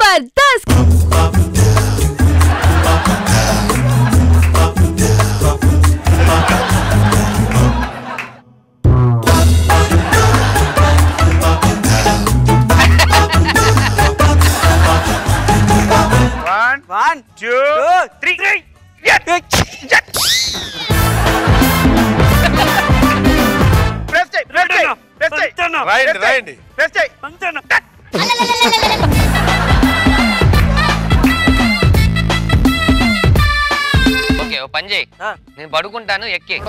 Jabardasth. One, two, three. Okay ఓ పని చేయి, నేను పడుకుంటాను ఎక్కి.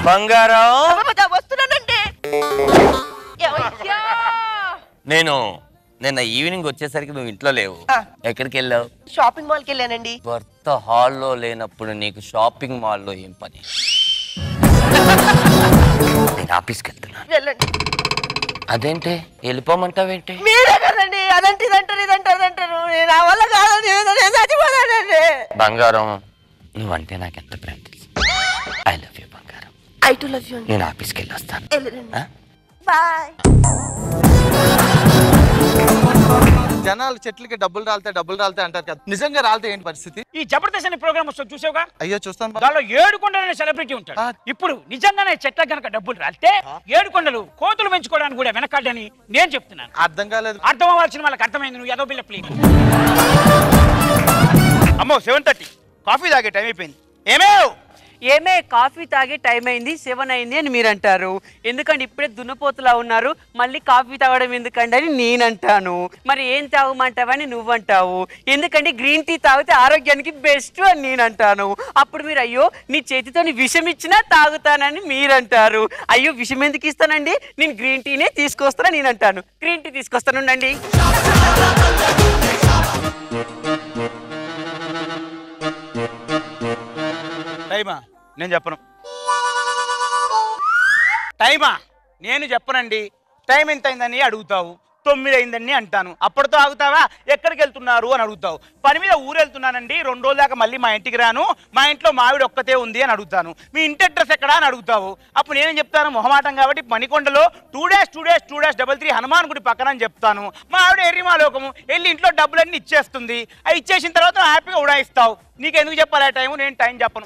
బంగారం వస్తున్నానండి. నేను నిన్న ఈవినింగ్ వచ్చేసరికి నువ్వు ఇంట్లో లేవు. ఎక్కడికి వెళ్ళావు? షాపింగ్ మాల్కి వెళ్ళానండి. భర్త హాల్లో లేనప్పుడు నీకు షాపింగ్ మాల్లో ఏం పని? నేను ఆఫీస్కి వెళ్తున్నాను. వెళ్ళండి. అదేంటి వెళ్ళిపోమంటావేంటి? మీరే కదండి అదంటే ఇదంటారు ఇదంటారు. నా వల్ల కాదని చచ్చిపోతానండి. బంగారం నువ్వంటే నాకు ఎంత ప్రేమ తెలుసు. ఐ లవ్ యూ బంగారం. I to love you. నేను ఆఫీస్కి వెళ్ళి వస్తాను. బాయ్. జనాలు చెట్లకి డబ్బులు రాలితే అంటారు కదా, నిజంగా రాలితే ఏంటి పరిస్థితి? ఈ జబర్దస్త్ అనే ప్రోగ్రామ్ వస్తుంది చూసావుగా? అయ్యో చూస్తాను. దానిలో 7 కొండలనే సెలబ్రిటీ ఉంటాడు. ఇప్పుడు నిజంగానే చెట్ల గనక డబ్బులు రాలితే 7 కొండలు కోతులు పెంచుకోవడానికి కూడా వెనకాడని నేను చెప్తున్నాను. అర్థం కాలేదు. అర్థం అవ్వాల్సిన వాళ్ళకి అర్థమైంది. నువ్వు ఏదో బిల్ల ప్లీజ్. అమ్మో 7:30 కాఫీ తాగే టైం అయిపోయింది. ఏమే కాఫీ తాగే టైం అయింది 7 అయింది అని మీరు అంటారు. ఎందుకంటే ఇప్పుడే దున్నపోతులా ఉన్నారు, మళ్ళీ కాఫీ తాగడం ఎందుకండి అని నేనంటాను. మరి ఏం తాగమంటావని నువ్వంటావు. ఎందుకంటే గ్రీన్ టీ తాగితే ఆరోగ్యానికి బెస్ట్ అని నేనంటాను. అప్పుడు మీరు అయ్యో నీ చేతితో విషం ఇచ్చినా తాగుతానని మీరంటారు. అయ్యో విషం ఎందుకు ఇస్తానండి, నేను గ్రీన్ టీనే తీసుకొస్తాను నేను అంటాను. గ్రీన్ టీ తీసుకొస్తానుండండి. టైమా? నేను చెప్పను. టైమా? నేను చెప్పనండి. టైం ఎంత అయిందని అడుగుతావు. 9 అయిందని అంటాను. అప్పటితో ఆగుతావా? ఎక్కడికి వెళ్తున్నారు అని అడుగుతావు. పని మీద ఊరు వెళ్తున్నానండి, 2 రోజుల దాకా మళ్ళీ మా ఇంటికి రాను, మా ఇంట్లో మావిడ ఒక్కతే ఉంది అని అడుగుతాను. మీ ఇంటి అడ్రస్ ఎక్కడా అని అడుగుతావు. అప్పుడు నేనేం చెప్తాను? మొహమాటం కాబట్టి మణికొండలో 2 dash 33 హనుమాన్ గుడి పక్కన అని చెప్తాను. మా ఆవిడ ఎర్రిమా లోకము వెళ్ళి ఇంట్లో డబ్బులన్నీ ఇచ్చేస్తుంది. అవి ఇచ్చేసిన తర్వాత హ్యాపీగా ఉడాయిస్తావు. నీకెందుకు చెప్పాలి ఆ టైము? నేను టైం చెప్పను.